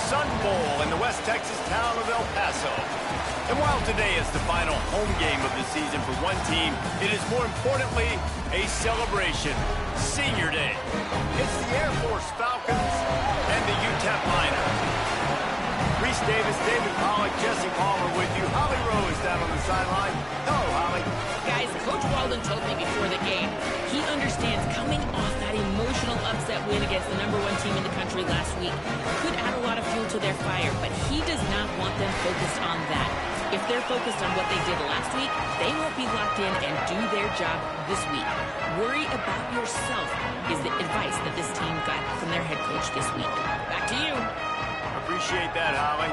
Sun Bowl in the West Texas town of El Paso. And while today is the final home game of the season for one team, it is more importantly a celebration. Senior Day. It's the Air Force Falcons and the UTEP Miners. Reese Davis, David Pollock, Jesse Palmer with you. Holly Rose down on the sideline. Hello, Holly. Guys, Coach Walden told me before the game, he understands coming off that emotional upset win against the #1 team in the country last week could add a lot of fuel to their fire, but he does not want them focused on that. If they're focused on what they did last week, they won't be locked in and do their job this week. Worry about yourself is the advice that this team got from their head coach this week. Back to you. Appreciate that, Holly.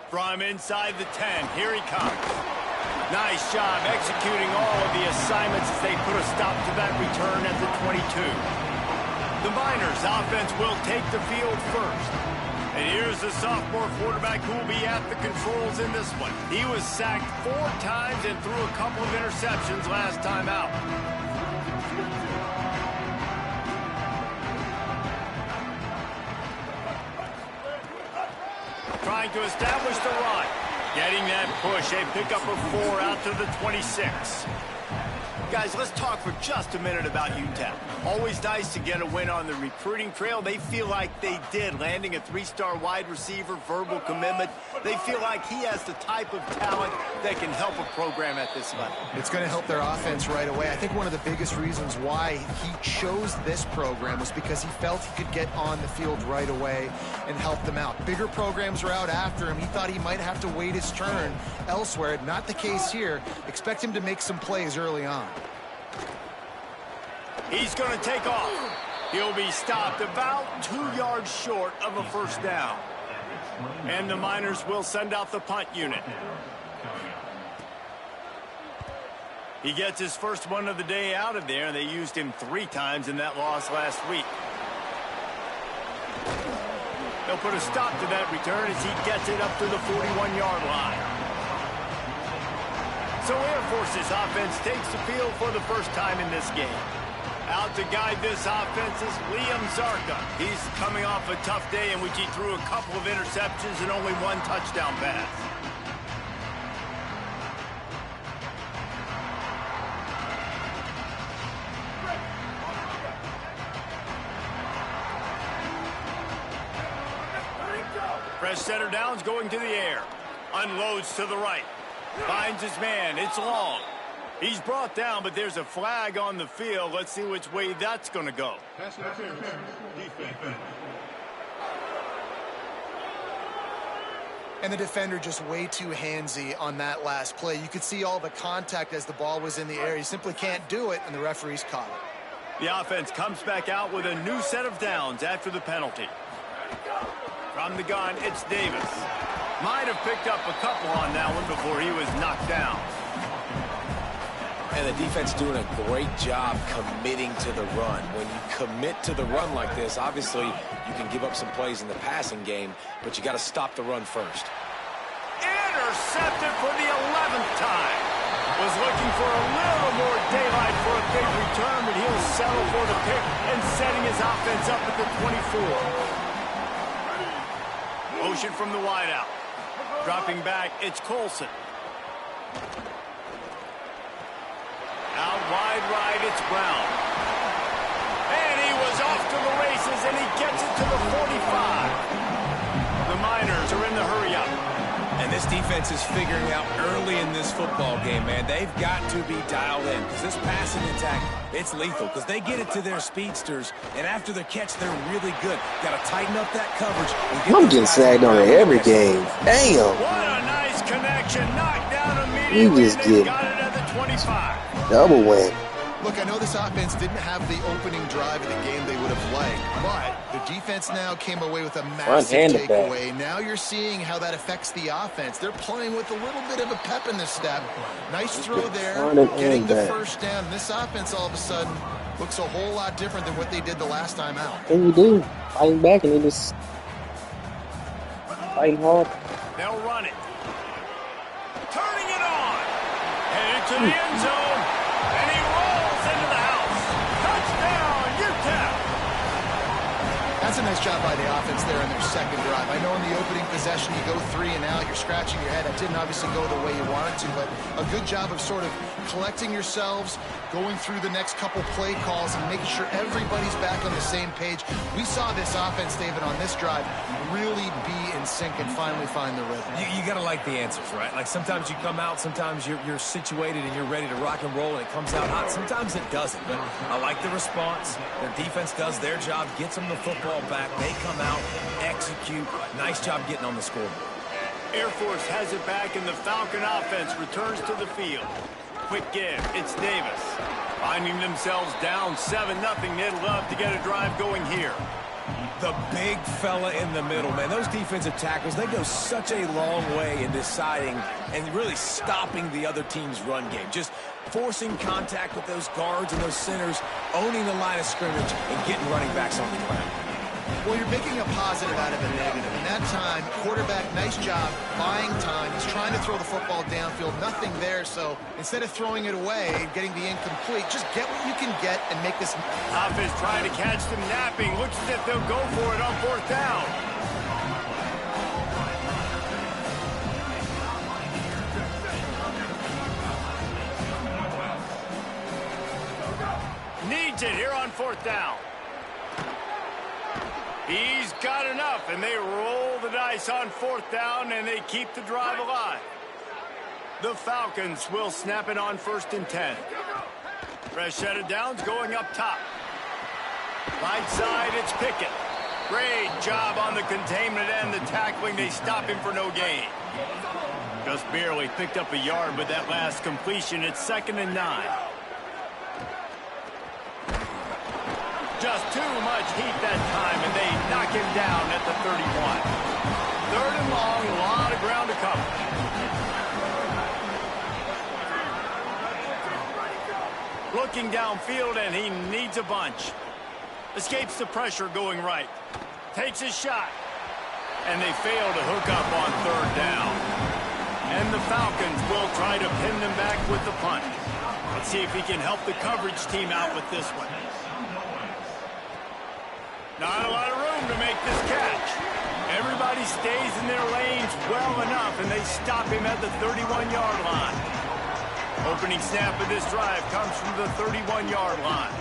From inside the 10, here he comes. Nice job executing all of the assignments as they put a stop to that return at the 22. The Miners offense will take the field first. And here's the sophomore quarterback who will be at the controls in this one. He was sacked 4 times and threw a couple of interceptions last time out. Trying to establish the run. Getting that push, a pickup of 4 out to the 26. Guys, let's talk for just a minute about UTEP. Always nice to get a win on the recruiting trail. They feel like they did, landing a 3-star wide receiver, verbal commitment. They feel like he has the type of talent that can help a program at this level. It's going to help their offense right away. I think one of the biggest reasons why he chose this program was because he felt he could get on the field right away and help them out. Bigger programs were out after him. He thought he might have to wait his turn elsewhere. Not the case here. Expect him to make some plays early on. He's going to take off. He'll be stopped about 2 yards short of a first down. And the Miners will send out the punt unit. He gets his first one of the day out of there. They used him 3 times in that loss last week. They'll put a stop to that return as he gets it up to the 41-yard line. So Air Force's offense takes the field for the first time in this game. Out to guide this offense is Liam Zarka. He's coming off a tough day in which he threw a couple of interceptions and only 1 touchdown pass. Fresh center downs going to the air. Unloads to the right. Finds his man. It's long. He's brought down, but there's a flag on the field. Let's see which way that's going to go. And the defender just way too handsy on that last play. You could see all the contact as the ball was in the air. He simply can't do it, and the referees caught it. The offense comes back out with a new set of downs after the penalty. From the gun, it's Davis. Might have picked up a couple on that one before he was knocked down. And the defense doing a great job committing to the run. When you commit to the run like this, obviously you can give up some plays in the passing game, but you got to stop the run first. Intercepted for the 11th time. Was looking for a little more daylight for a big return, but he'll settle for the pick and setting his offense up at the 24. Motion from the wideout. Dropping back, it's Colson. Out wide right, it's Brown. And he was off to the races, and he gets it to the 45. The Miners are in the hurry-up. And this defense is figuring out early in this football game, man. They've got to be dialed in because this passing attack, it's lethal because they get it to their speedsters, and after the catch, they're really good. Got to tighten up that coverage. I'm getting sagged on it every game. Damn. What a nice connection. Knocked down immediately. You just get got it at the 25. double win. Look, I know this offense didn't have the opening drive of the game they would have liked, but the defense now came away with a massive takeaway. Now you're seeing how that affects the offense. They're playing with a little bit of a pep in the step. Nice throw there, getting the first down. This offense all of a sudden looks a whole lot different than what they did the last time out. And you do, fighting back, and they just fighting hard. They'll run it. Turning it on. Headed to the end zone. And he rolls into the That's a nice job by the offense there in their second drive. I know in the opening possession you go 3 and out, you're scratching your head. That didn't obviously go the way you wanted to, but a good job of sort of collecting yourselves, going through the next couple play calls and making sure everybody's back on the same page. We saw this offense, David, on this drive really be in sync and finally find the rhythm. You got to like the answers, right? Like sometimes you come out, sometimes you're situated and you're ready to rock and roll and it comes out hot. Sometimes it doesn't, but I like the response. Their defense does their job, gets them the football back. They come out, execute. Nice job getting on the scoreboard. Air Force has it back and the Falcon offense returns to the field. Quick give, it's Davis. Finding themselves down 7-0, they'd love to get a drive going here. The big fella in the middle, man. Those defensive tackles, they go such a long way in deciding and really stopping the other team's run game. Just forcing contact with those guards and those centers, owning the line of scrimmage, and getting running backs on the ground. Well, you're making a positive out of a negative. In that time, quarterback, nice job, buying time. He's trying to throw the football downfield. Nothing there, so instead of throwing it away and getting the incomplete, just get what you can get and make this. Offense trying to catch them napping. Looks as if they'll go for it on 4th down. Needs it here on 4th down. He's got enough, and they roll the dice on 4th down, and they keep the drive alive. The Falcons will snap it on 1st and 10. Fresh set of downs going up top. Right side, it's Pickett. Great job on the containment and the tackling. They stop him for no gain. Just barely picked up a yard with that last completion. It's 2nd and 9. Just too much heat that time, and they knock him down at the 31. 3rd and long, a lot of ground to cover. Looking downfield, and he needs a bunch. Escapes the pressure going right. Takes his shot. And they fail to hook up on 3rd down. And the Falcons will try to pin them back with the punt. Let's see if he can help the coverage team out with this one. Not a lot of room to make this catch. Everybody stays in their lanes well enough, and they stop him at the 31-yard line. Opening snap of this drive comes from the 31-yard line.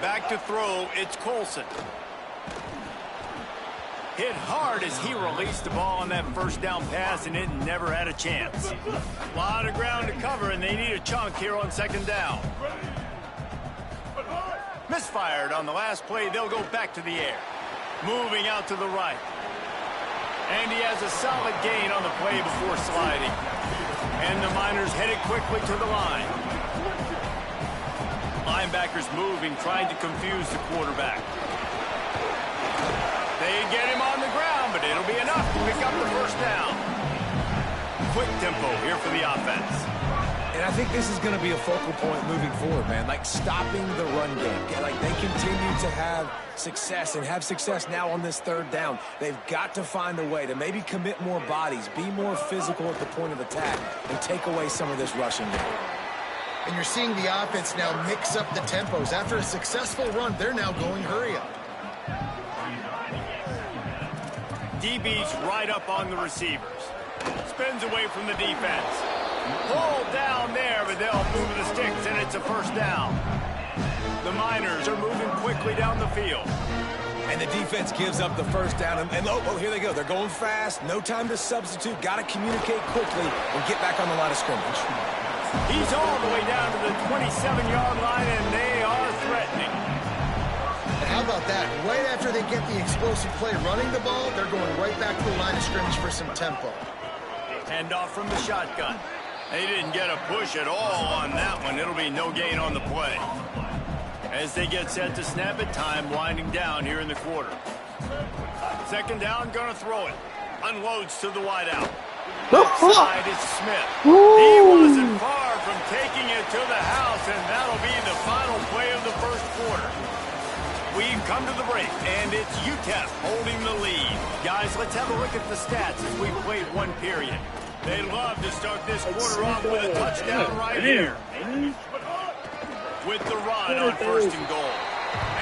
Back to throw, it's Colson. Hit hard as he released the ball on that 1st down pass, and it never had a chance. A lot of ground to cover, and they need a chunk here on 2nd down. Misfired on the last play. They'll go back to the air. Moving out to the right. And he has a solid gain on the play before sliding. And the Miners headed quickly to the line. Linebackers moving, trying to confuse the quarterback. They get him on the ground, but it'll be enough to pick up the 1st down. Quick tempo here for the offense. And I think this is going to be a focal point moving forward, man. Like stopping the run game. Like they continue to have success and have success now on this 3rd down. They've got to find a way to maybe commit more bodies, be more physical at the point of attack, and take away some of this rushing game. And you're seeing the offense now mix up the tempos. After a successful run, they're now going hurry up. DB's right up on the receivers. Spins away from the defense. Pulled down there, but they'll move the sticks, and it's a 1st down. The Miners are moving quickly down the field. And the defense gives up the 1st down. And oh, here they go. They're going fast. No time to substitute. Got to communicate quickly and get back on the line of scrimmage. He's all the way down to the 27-yard line, and they are threatening. And how about that? Right after they get the explosive play running the ball, they're going right back to the line of scrimmage for some tempo. Hand off from the shotgun. They didn't get a push at all on that one. It'll be no gain on the play. As they get set to snap it, time winding down here in the quarter. 2nd down, gonna throw it. Unloads to the wideout. Outside is Smith. He wasn't far from taking it to the house, and that'll be the final play of the first quarter. We've come to the break, and it's UTEP holding the lead. Guys, let's have a look at the stats as we played one period. They'd love to start this quarter off with a touchdown right here. With the run on 1st and goal.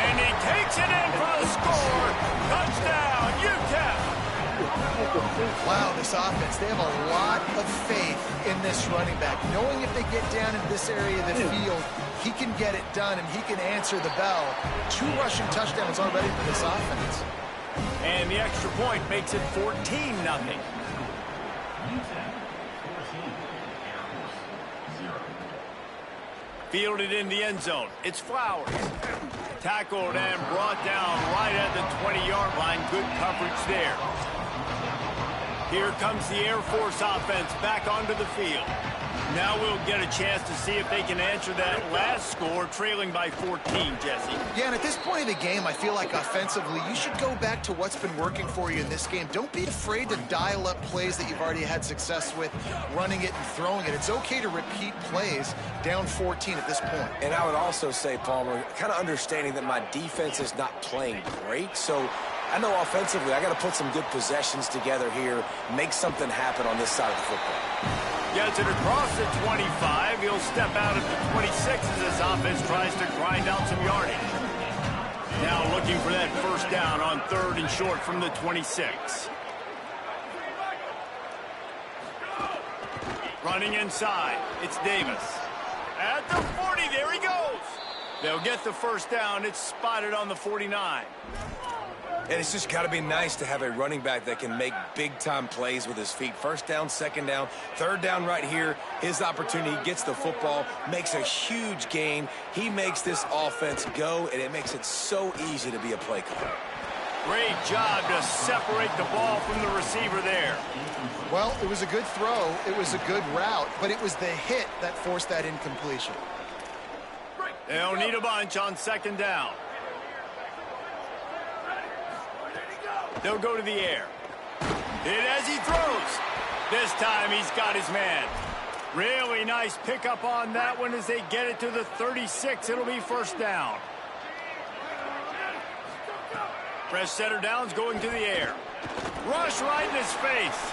And he takes it in for the score. Touchdown, UTEP! Wow, this offense, they have a lot of faith in this running back. Knowing if they get down in this area of the field, he can get it done and he can answer the bell. 2 rushing touchdowns already for this offense. And the extra point makes it 14-0. Fielded in the end zone. It's Flowers. Tackled and brought down right at the 20-yard line. Good coverage there. Here comes the Air Force offense back onto the field. Now we'll get a chance to see if they can answer that last score, trailing by 14, Jesse. Yeah, and at this point of the game, I feel like offensively, you should go back to what's been working for you in this game. Don't be afraid to dial up plays that you've already had success with, running it and throwing it. It's okay to repeat plays down 14 at this point. And I would also say, Palmer, kind of understanding that my defense is not playing great, so I know offensively I got to put some good possessions together here, make something happen on this side of the football. Gets it across the 25. He'll step out at the 26 as this offense tries to grind out some yardage. Now looking for that first down on 3rd and short from the 26. Running inside. It's Davis. At the 40. There he goes. They'll get the first down. It's spotted on the 49. And it's just got to be nice to have a running back that can make big-time plays with his feet. First down, second down, third down right here. His opportunity, gets the football, makes a huge gain. He makes this offense go, and it makes it so easy to be a play caller. Great job to separate the ball from the receiver there. Well, it was a good throw. It was a good route, but it was the hit that forced that incompletion. They'll need a bunch on 2nd down. They'll go to the air. Hit as he throws. This time he's got his man. Really nice pickup on that one as they get it to the 36. It'll be first down. Fresh setter downs going to the air. Rush right in his face.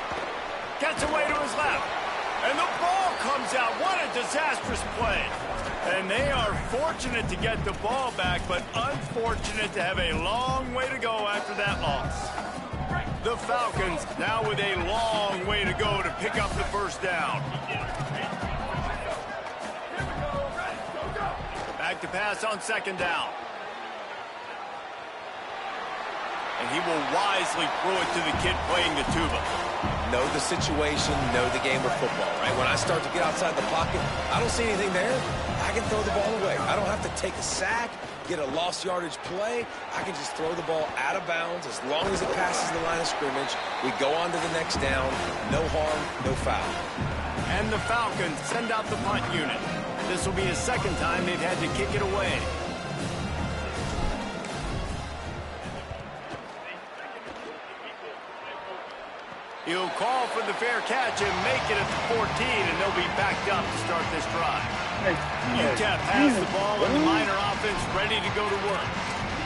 Gets away to his left. And the ball comes out. What a disastrous play. And they are fortunate to get the ball back, but unfortunate to have a long way to go after that loss. The Falcons now with a long way to go to pick up the first down. Back to pass on 2nd down. And he will wisely throw it to the kid playing the tuba. Know the situation, know the game of football, right? When I start to get outside the pocket, I don't see anything there. I can throw the ball away. I don't have to take a sack, get a lost yardage play. I can just throw the ball out of bounds as long as it passes the line of scrimmage. We go on to the next down. No harm, no foul. And the Falcons send out the punt unit. This will be the 2nd time they've had to kick it away. He'll call for the fair catch and make it at the 14, and they'll be backed up to start this drive. UTEP has the ball, and the Miner offense ready to go to work.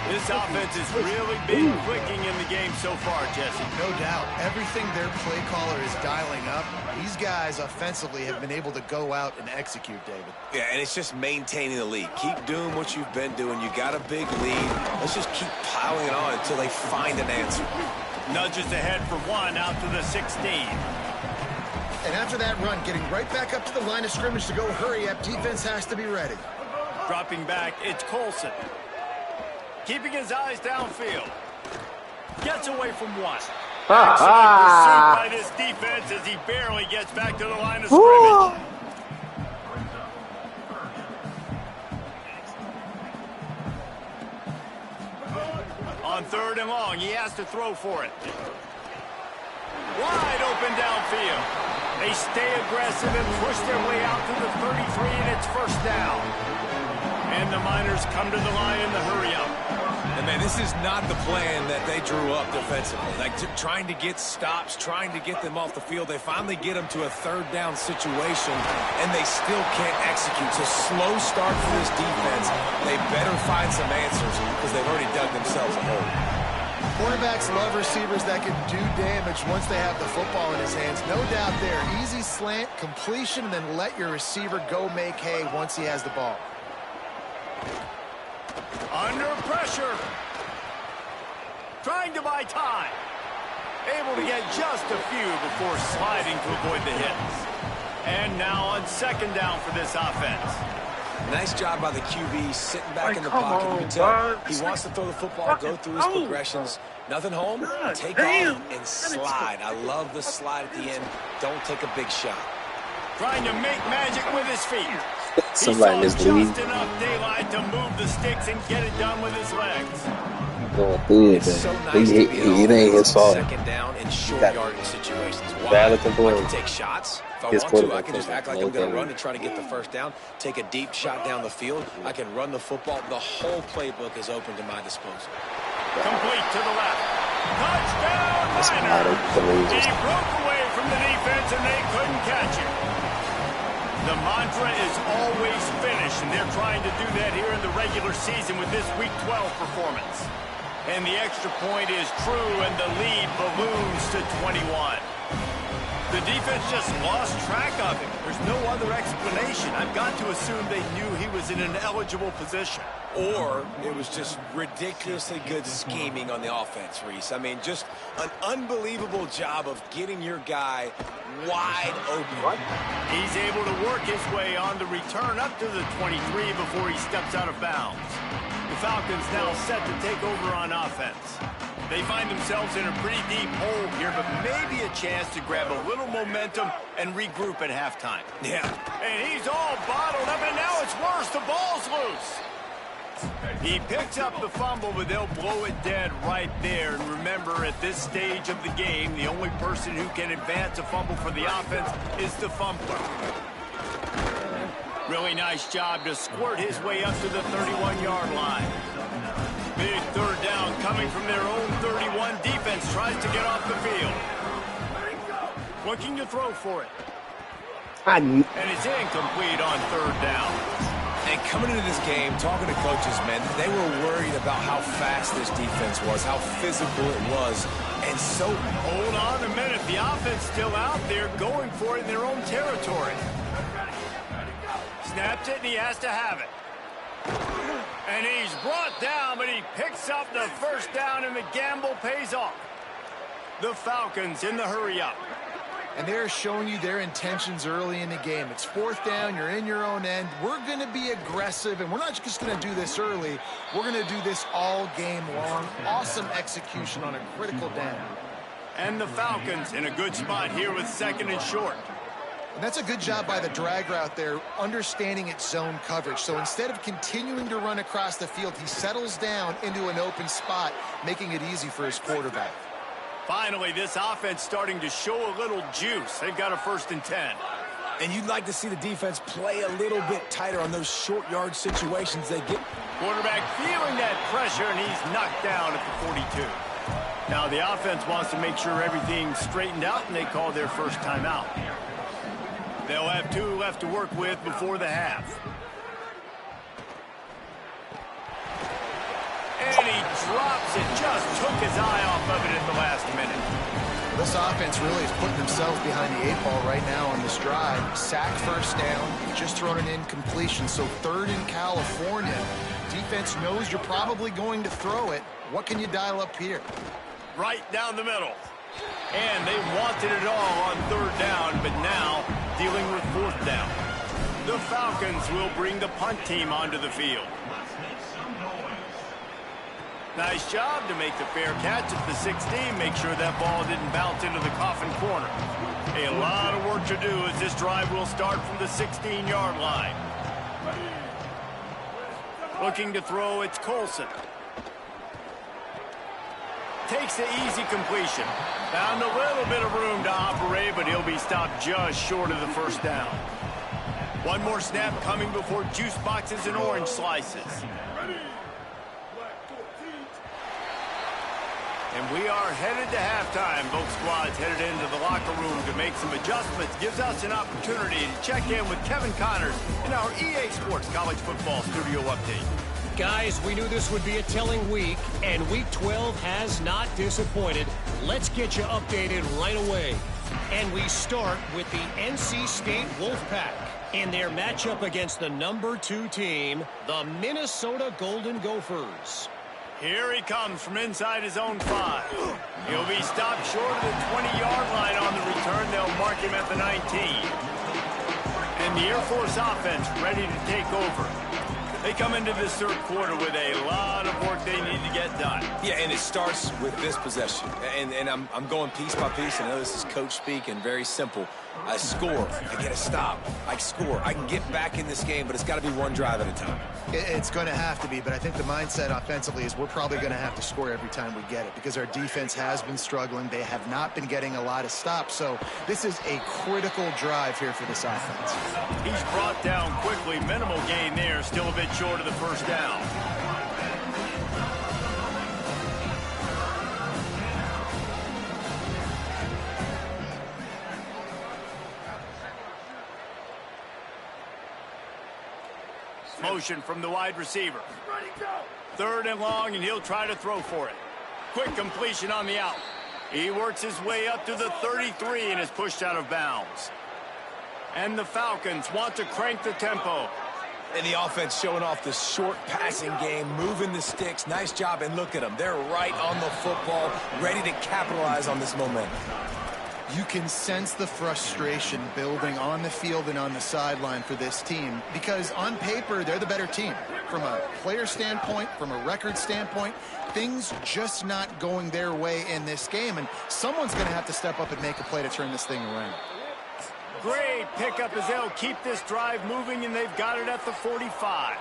This offense has really been clicking in the game so far, Jesse. No doubt. Everything their play caller is dialing up, these guys offensively have been able to go out and execute, David. Yeah, and it's just maintaining the lead. Keep doing what you've been doing. You got a big lead. Let's just keep piling it on until they find an answer. Nudges ahead for 1 out to the 16. And after that run, getting right back up to the line of scrimmage to go hurry up, defense has to be ready. Dropping back, it's Colson. Keeping his eyes downfield. Gets away from 1. Excellent pursuit by this defense as he barely gets back to the line of scrimmage. On 3rd and long, he has to throw for it. Wide open downfield. They stay aggressive and push their way out to the 33, and it's first down. And the Miners come to the line in the hurry-up. And, man, this is not the plan that they drew up defensively. Like, trying to get stops, trying to get them off the field. They finally get them to a third-down situation, and they still can't execute. So slow start for this defense. They better find some answers because they've already dug themselves a hole. Quarterbacks love receivers that can do damage once they have the football in his hands. No doubt there. Easy slant, completion, and then let your receiver go make hay once he has the ball. Under pressure. Trying to buy time. Able to get just a few before sliding to avoid the hits. And now on second down for this offense. Nice job by the QB sitting back in the pocket. You can tell he wants to throw the football, go through his progressions. Nothing home, take off and slide. I love the slide at the end. Don't take a big shot. Trying to make magic with his feet. Somebody in this league. Just enough daylight to move the sticks and get it done with his legs. Going through it, It's so man. nice to be It ain't his fault. second down in short got yardage situations. Why? valid I complaint. can take shots. If I His want to, I quarterback can just takes act like no I'm going to thing. run and try to get the first down, take a deep shot down the field. I can run the football. The whole playbook is open to my disposal. Complete to the left. Touchdown, That's Miners. how they believe He it. broke away from the defense, and they couldn't catch him. The mantra is always finish, and they're trying to do that here in the regular season with this Week 12 performance. And the extra point is true, and the lead balloons to 21. The defense just lost track of him. There's no other explanation. I've got to assume they knew he was in an eligible position. Or it was just ridiculously good scheming on the offense, Reese. I mean, just an unbelievable job of getting your guy wide open. He's able to work his way on the return up to the 23 before he steps out of bounds. The Falcons now set to take over on offense. They find themselves in a pretty deep hole here, but maybe a chance to grab a little momentum and regroup at halftime. Yeah. And he's all bottled up, and now it's worse. The ball's loose. He picks up the fumble, but they'll blow it dead right there. And remember, at this stage of the game, the only person who can advance a fumble for the offense is the fumbler. Really nice job to squirt his way up to the 31-yard line. Big third down coming from their own 31. Defense tries to get off the field. Looking to throw for it. And it's incomplete on third down. And coming into this game, talking to coaches, man, they were worried about how fast this defense was, how physical it was, and so... Hold on a minute. The offense still out there going for it in their own territory. Snaps it, and he has to have it. And he's brought down, but he picks up the first down, and the gamble pays off. The Falcons in the hurry-up. And they're showing you their intentions early in the game. It's fourth down. You're in your own end. We're going to be aggressive, and we're not just going to do this early. We're going to do this all game long. Awesome execution on a critical down. And the Falcons in a good spot here with second and short. And that's a good job by the drag route there, understanding its zone coverage. So instead of continuing to run across the field, he settles down into an open spot, making it easy for his quarterback. Finally, this offense starting to show a little juice. They've got a 1st and 10. And you'd like to see the defense play a little bit tighter on those short yard situations they get. Quarterback feeling that pressure, and he's knocked down at the 42. Now the offense wants to make sure everything's straightened out, and they call their first timeout. They'll have 2 left to work with before the half. And he drops it. Just took his eye off of it at the last minute. This offense really is putting themselves behind the 8 ball right now on this drive. Sack first down, just thrown an incompletion. So 3rd in California. Defense knows you're probably going to throw it. What can you dial up here? Right down the middle. And they wanted it all on 3rd down, but now dealing with 4th down. The Falcons will bring the punt team onto the field. Nice job to make the fair catch at the 16. Make sure that ball didn't bounce into the coffin corner. A lot of work to do as this drive will start from the 16-yard line. Looking to throw, it's Colson. Takes the easy completion. Found a little bit of room to operate, but he'll be stopped just short of the 1st down. One more snap coming before juice boxes and orange slices. And we are headed to halftime. Both squads headed into the locker room to make some adjustments. Gives us an opportunity to check in with Kevin Connors in our EA Sports College Football Studio Update. Guys, we knew this would be a telling week, and Week 12 has not disappointed. Let's get you updated right away. And we start with the NC State Wolfpack in their matchup against the number 2 team, the Minnesota Golden Gophers. Here he comes from inside his own 5. He'll be stopped short of the 20-yard line on the return. They'll mark him at the 19. And the Air Force offense ready to take over. They come into this third quarter with a lot of work they need to get done. Yeah, and it starts with this possession. And I'm going piece by piece. I know this is coach speak and very simple. I score. I get a stop. I score. I can get back in this game, but it's got to be one drive at a time. It's going to have to be, but I think the mindset offensively is we're probably going to have to score every time we get it because our defense has been struggling. They have not been getting a lot of stops, so this is a critical drive here for this offense. He's brought down quickly. Minimal gain there. Still a bit short of the first down. Motion from the wide receiver. Third and long, and he'll try to throw for it. Quick completion on the out. He works his way up to the 33 and is pushed out of bounds. And the Falcons want to crank the tempo. And the offense showing off the short passing game, moving the sticks. Nice job, and look at them. They're right on the football, ready to capitalize on this momentum. You can sense the frustration building on the field and on the sideline for this team because on paper, they're the better team. From a player standpoint, from a record standpoint, things just not going their way in this game, and someone's going to have to step up and make a play to turn this thing around. Great pickup as they'll keep this drive moving, and they've got it at the 45.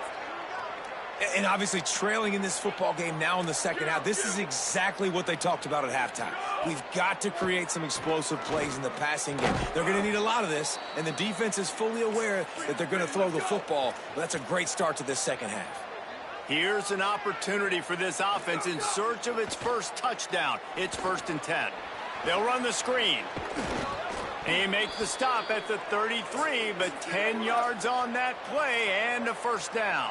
And obviously trailing in this football game now in the second half. This is exactly what they talked about at halftime. We've got to create some explosive plays in the passing game. They're going to need a lot of this, and the defense is fully aware that they're going to throw the football. But that's a great start to this second half. Here's an opportunity for this offense in search of its first touchdown. It's 1st and 10. They'll run the screen. They make the stop at the 33, but 10 yards on that play and a first down.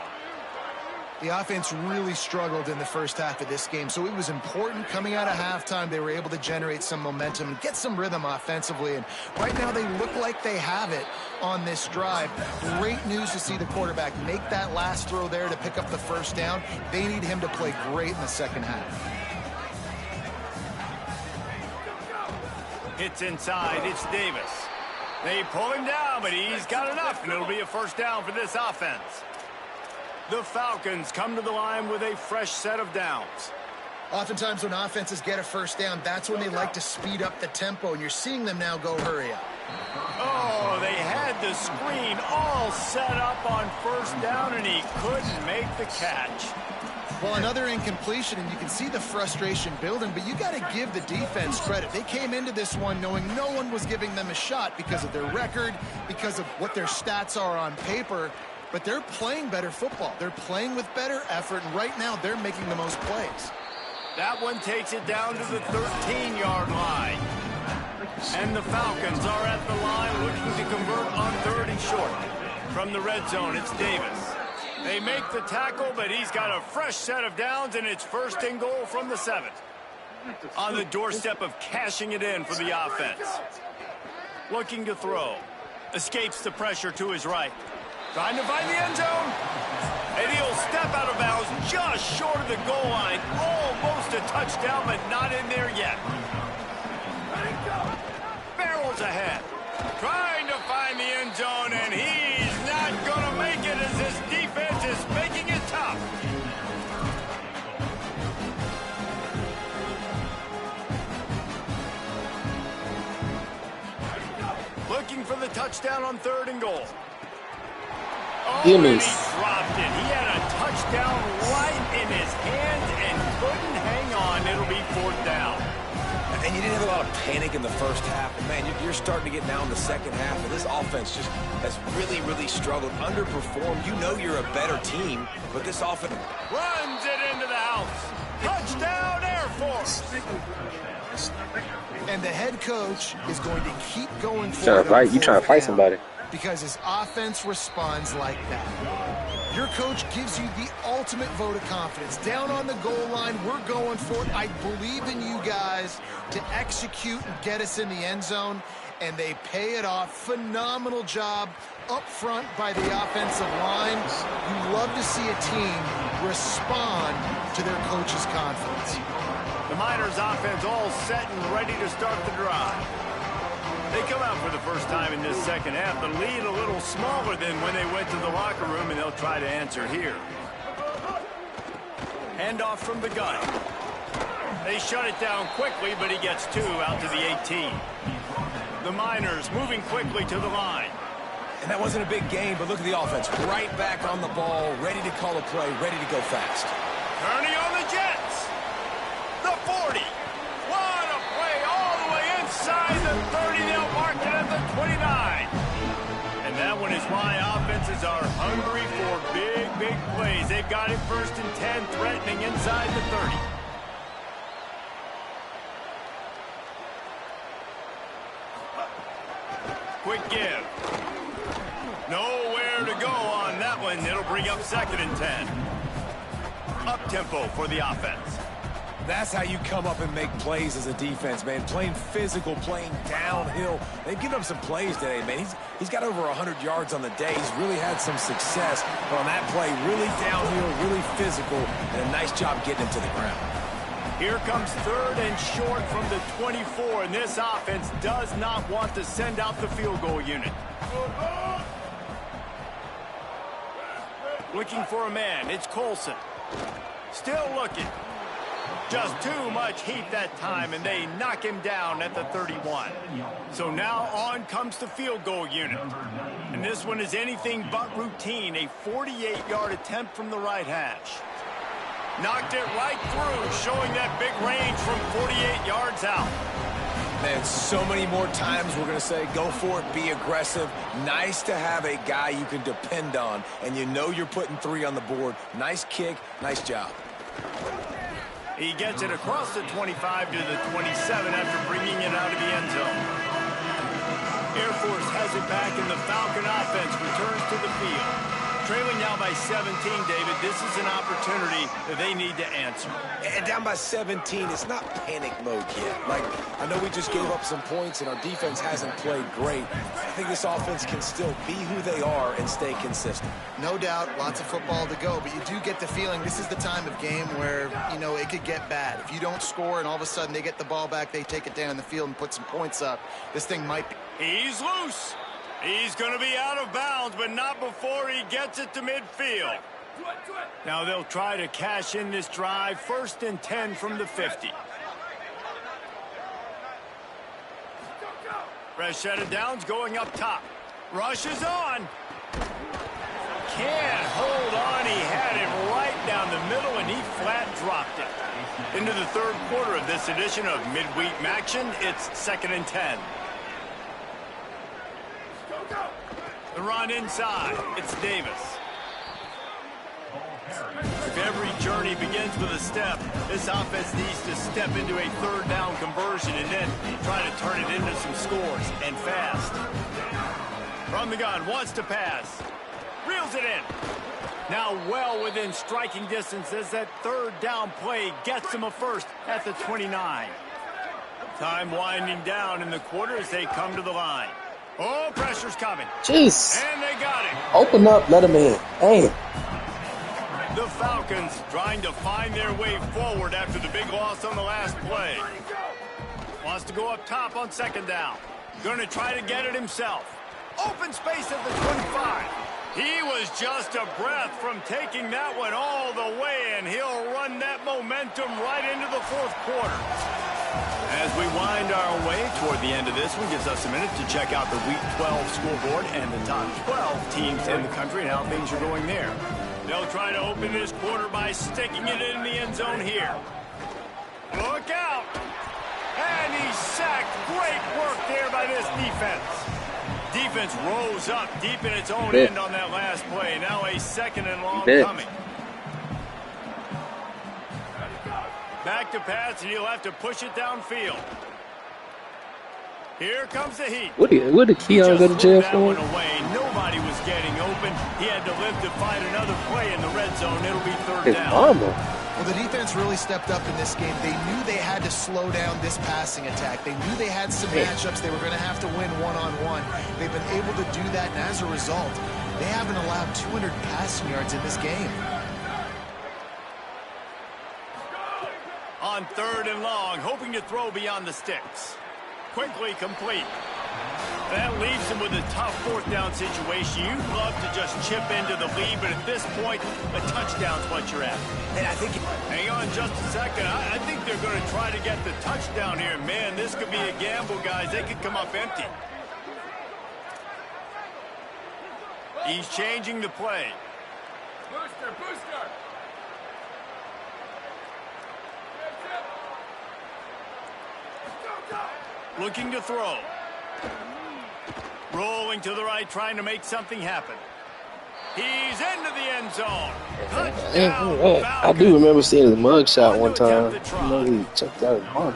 The offense really struggled in the first half of this game, so it was important coming out of halftime. They were able to generate some momentum and get some rhythm offensively, and right now they look like they have it on this drive. Great news to see the quarterback make that last throw there to pick up the first down. They need him to play great in the second half. It's inside. It's Davis. They pull him down, but he's got enough, and it'll be a first down for this offense. The Falcons come to the line with a fresh set of downs. Oftentimes when offenses get a first down, that's when they like to speed up the tempo, and you're seeing them now go hurry up. Oh, they had the screen all set up on first down, and he couldn't make the catch. Well, another incompletion, and you can see the frustration building, but you got to give the defense credit. They came into this one knowing no one was giving them a shot because of their record, because of what their stats are on paper. But they're playing better football. They're playing with better effort, and right now they're making the most plays. That one takes it down to the 13-yard line. And the Falcons are at the line looking to convert on 3rd and short. From the red zone, it's Davis. They make the tackle, but he's got a fresh set of downs, and it's 1st and goal from the 7. On the doorstep of cashing it in for the offense. Looking to throw. Escapes the pressure to his right. Trying to find the end zone. And he'll step out of bounds just short of the goal line. Almost a touchdown, but not in there yet. Barrels ahead. Trying to find the end zone, and he's not going to make it as his defense is making it tough. Looking for the touchdown on 3rd and goal. Oh, and he dropped it. He had a touchdown right in his hands and couldn't hang on. It'll be 4th down. And you didn't have a lot of panic in the first half. And, man, you're starting to get now in the second half. And this offense just has really, really struggled, underperformed. You know you're a better team, but this offense runs it into the house. Touchdown, Air Force. And the head coach is going to keep going forward. You trying to fight somebody. Because his offense responds like that. Your coach gives you the ultimate vote of confidence. Down on the goal line, we're going for it. I believe in you guys to execute and get us in the end zone, and they pay it off. Phenomenal job up front by the offensive line. You love to see a team respond to their coach's confidence. The Miners offense all set and ready to start the drive. They come out for the first time in this second half. The lead a little smaller than when they went to the locker room, and they'll try to answer here. Handoff from the gun. They shut it down quickly, but he gets 2 out to the 18. The Miners moving quickly to the line. And that wasn't a big game, but look at the offense. Right back on the ball, ready to call a play, ready to go fast. Turning on the Jets. The 40. What a play all the way inside the 30. They'll mark it at the 29. And that one is why offenses are hungry for big, big plays. They've got it 1st and 10, threatening inside the 30. Quick give. Nowhere to go on that one. It'll bring up 2nd and 10. Up-tempo for the offense. That's how you come up and make plays as a defense, man. Playing physical, playing downhill. They've given up some plays today, man. He's got over 100 yards on the day. He's really had some success. But on that play, really downhill, really physical, and a nice job getting him to the ground. Here comes 3rd and short from the 24, and this offense does not want to send out the field goal unit. Looking for a man. It's Colson. Still looking. Just too much heat that time, and they knock him down at the 31. So now on comes the field goal unit. And this one is anything but routine, a 48-yard attempt from the right hash. Knocked it right through, showing that big range from 48 yards out. Man, so many more times we're going to say, go for it, be aggressive. Nice to have a guy you can depend on, and you know you're putting 3 on the board. Nice kick, nice job. He gets it across the 25 to the 27 after bringing it out of the end zone. Air Force has it back, and the Falcon offense returns to the field. Trailing now by 17, David. This is an opportunity that they need to answer. And down by 17, it's not panic mode yet. Like, I know we just gave up some points, and our defense hasn't played great. I think this offense can still be who they are and stay consistent. No doubt, lots of football to go, but you do get the feeling this is the time of game where, you know, it could get bad. If you don't score and all of a sudden they get the ball back, they take it down the field and put some points up, this thing might be... He's loose. He's going to be out of bounds, but not before he gets it to midfield. Now they'll try to cash in this drive. 1st and 10 from the 50. Fresh set of downs going up top. Rush is on. Can't hold on. He had it right down the middle, and he flat dropped it. Into the 3rd quarter of this edition of Midweek Action, it's 2nd and 10. The run inside. It's Davis. If every journey begins with a step, this offense needs to step into a 3rd down conversion and then try to turn it into some scores, and fast. From the gun, wants to pass. Reels it in. Now well within striking distance as that 3rd down play gets him a first at the 29. Time winding down in the quarter as they come to the line. Oh, pressure's coming. Jeez. And they got it. Open up, let him in. Damn. The Falcons trying to find their way forward after the big loss on the last play. Wants to go up top on 2nd down. Going to try to get it himself. Open space at the 25. He was just a breath from taking that one all the way, and he'll run that momentum right into the 4th quarter. As we wind our way toward the end of this one, gives us a minute to check out the Week 12 scoreboard and the top 12 teams in the country and how things are going there. They'll try to open this quarter by sticking it in the end zone here. Look out! And he there by this defense. Defense rose up deep in its own end on that last play. Now a 2nd and long coming. Back to pass, and he'll have to push it downfield. Here comes the heat. What did Keon go to jail for? Nobody was getting open. He had to live to fight another play in the red zone. It'll be 3rd down. Well, the defense really stepped up in this game. They knew they had to slow down this passing attack. They knew they had some matchups they were going to have to win one-on-one. They've been able to do that, and as a result, they haven't allowed 200 passing yards in this game. On 3rd and long, hoping to throw beyond the sticks. Quickly complete. That leaves him with a tough 4th down situation. You'd love to just chip into the lead, but at this point, a touchdown's what you're at. And I think... Hang on just a second. I think they're going to try to get the touchdown here. Man, this could be a gamble, guys. They could come up empty. He's changing the play. Booster. Looking to throw. Rolling to the right, trying to make something happen. He's into the end zone. Touchdown, I do remember seeing the mug shot one time. He checked out his mug.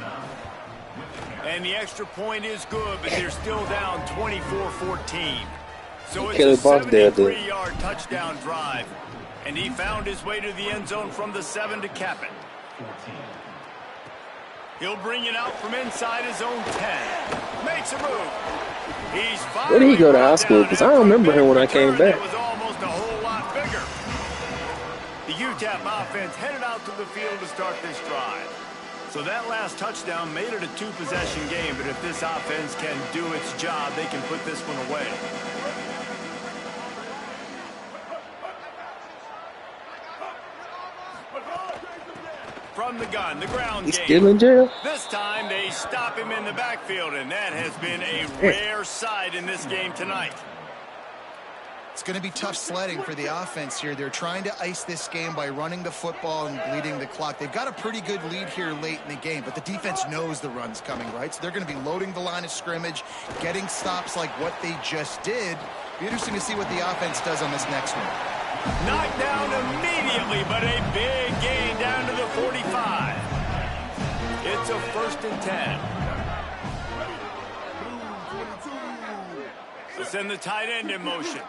And the extra point is good, but they're still down 24-14. So it's a 73-yard touchdown drive. And he found his way to the end zone from the 7 to cap it. He'll bring it out from inside his own 10. Makes a move. He's Where did he go to high school? Because I don't remember him when I came back. It was almost a whole lot bigger. The UTEP offense headed out to the field to start this drive. So that last touchdown made it a 2-possession game, but if this offense can do its job, they can put this one away. From the gun, the ground game. Still in jail? This time they stop him in the backfield, and that has been a rare sight in this game tonight. It's going to be tough sledding for the offense here. They're trying to ice this game by running the football and bleeding the clock. They've got a pretty good lead here late in the game, but the defense knows the run's coming, right? So they're going to be loading the line of scrimmage, getting stops like what they just did. Be interesting to see what the offense does on this next one. Knocked down immediately, but a big gain down to the 45. It's a 1st and 10. So send the tight end in motion.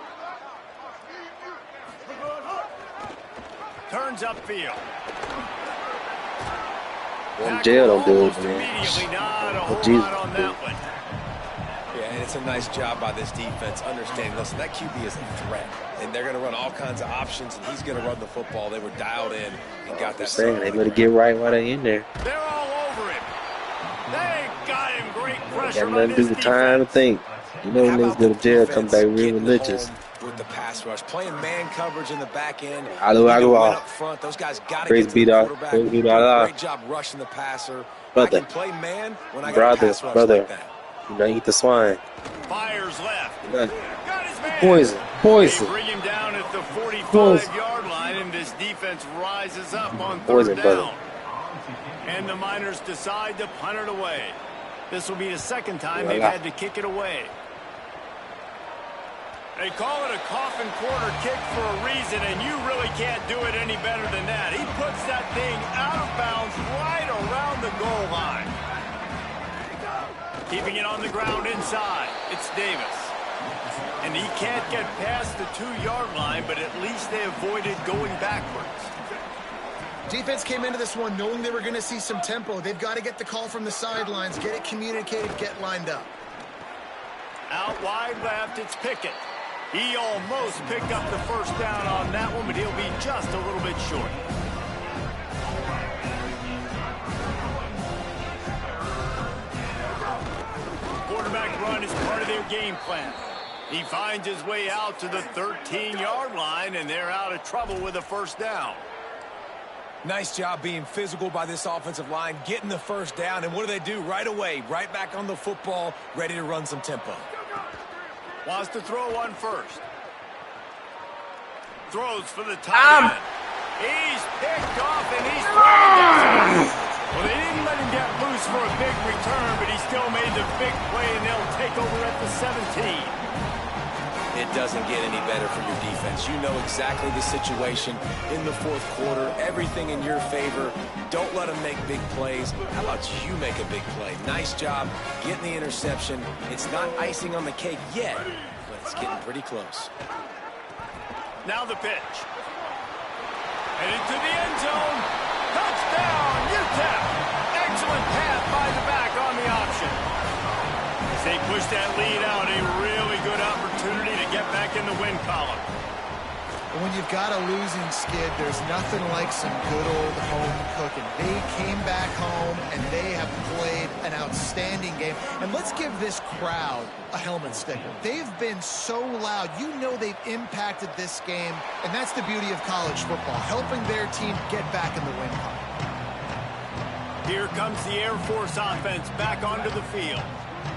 Turns upfield. Well, jail don't do it, man. Immediately, not a whole lot on that one. Yeah, and it's a nice job by this defense understanding, listen, that QB is a threat. And they're going to run all kinds of options, and he's going to run the football. They were dialed in and got that. They better get right while they're in there. They're all over him. They got him. Great pressure. Got nothing to do with time to think. You know when niggas go to jail, come back real religious. With the pass rush, playing man coverage in the back end. Up front. Those guys got to get to the quarterback. Great job rushing the passer. Brother. I can play man when I got a pass rush like that. You know, eat the swine. Fires left. Got his man. Poison. They bring him down at the 45-yard line, and this defense rises up on 3rd down. And the Miners decide to punt it away. This will be the 2nd time they've had to kick it away. They call it a coffin corner kick for a reason, and you really can't do it any better than that. He puts that thing out of bounds right around the goal line. Keeping it on the ground inside. It's Davis. And he can't get past the 2-yard line, but at least they avoided going backwards. Defense came into this one knowing they were going to see some tempo. They've got to get the call from the sidelines, get it communicated, get lined up. Out wide left, it's Pickett. He almost picked up the 1st down on that one, but he'll be just a little bit short. Quarterback run is part of their game plan. He finds his way out to the 13-yard line, and they're out of trouble with a 1st down. Nice job being physical by this offensive line, getting the 1st down, and what do? Right away, right back on the football, ready to run some tempo. Wants to throw on 1st. Throws for the tight end. He's picked off, and he's thrown. Well, they didn't let him get loose for a big return, but he he still made the big play, and they'll take over at the 17. It doesn't get any better for your defense. You know exactly the situation in the fourth quarter. Everything in your favor. Don't let them make big plays. How about you make a big play? Nice job getting the interception. It's not icing on the cake yet, but it's getting pretty close. Now the pitch. Headed to the end zone. Touchdown, UTEP. Excellent pass by the back on the option. As they push that lead out, a really good opportunity to get back in the win column. When you've got a losing skid, there's nothing like some good old home cooking. They came back home, and they have played an outstanding game. And let's give this crowd a helmet sticker. They've been so loud. You know they've impacted this game, and that's the beauty of college football, helping their team get back in the win column. Here comes the Air Force offense back onto the field.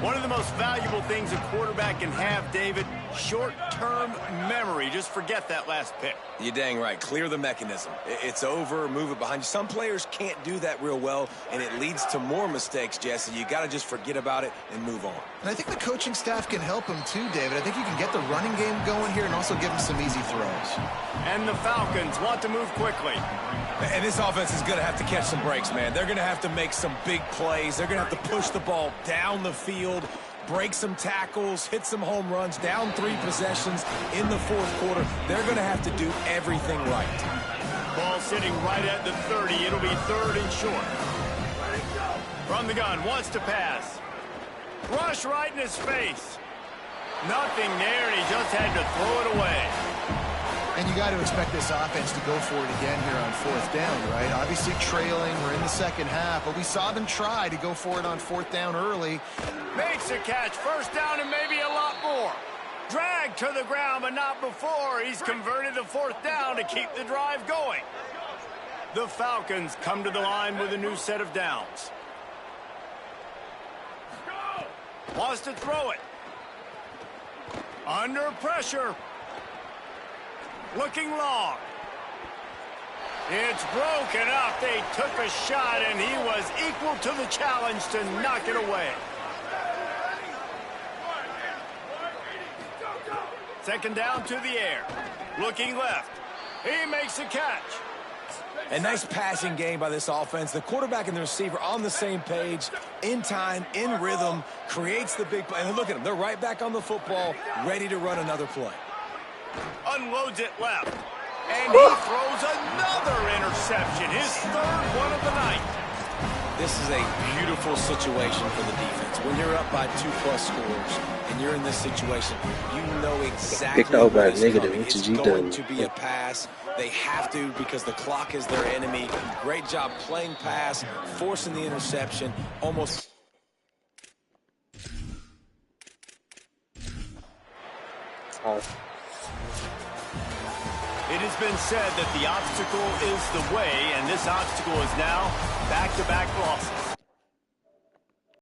One of the most valuable things a quarterback can have, David, short-term memory. Just forget that last pick. You're dang right. Clear the mechanism. It's over. Move it behind you. Some players can't do that real well, and it leads to more mistakes, Jesse. You got to just forget about it and move on. And I think the coaching staff can help him too, David. I think you can get the running game going here and also give him some easy throws. And the Falcons want to move quickly. And this offense is going to have to catch some breaks, man. They're going to have to make some big plays. They're going to have to push the ball down the field, break some tackles, hit some home runs, down 3 possessions in the fourth quarter. They're going to have to do everything right. Ball sitting right at the 30. It'll be 3rd and short. From the gun, wants to pass. Rush right in his face. Nothing there, and he just had to throw it away. And you got to expect this offense to go for it again here on 4th down, right? Obviously trailing, we're in the second half, but we saw them try to go for it on 4th down early. Makes a catch, 1st down and maybe a lot more. Dragged to the ground, but not before. He's converted the 4th down to keep the drive going. The Falcons come to the line with a new set of downs. Wants to throw it. Under pressure. Looking long. It's broken up. They took a shot, and he was equal to the challenge to knock it away. 2nd down to the air. Looking left. He makes a catch. A nice passing game by this offense. The quarterback and the receiver on the same page, in time, in rhythm, creates the big play. And look at them. They're right back on the football, ready to run another play. Unloads it left. And he throws another interception. His 3rd one of the night. This is a beautiful situation for the defense. When you're up by 2+ scores and you're in this situation, you know exactly what is coming. It's going to be a pass. They have to because the clock is their enemy. Great job playing pass, forcing the interception, almost. It has been said that the obstacle is the way, and this obstacle is now back-to-back losses.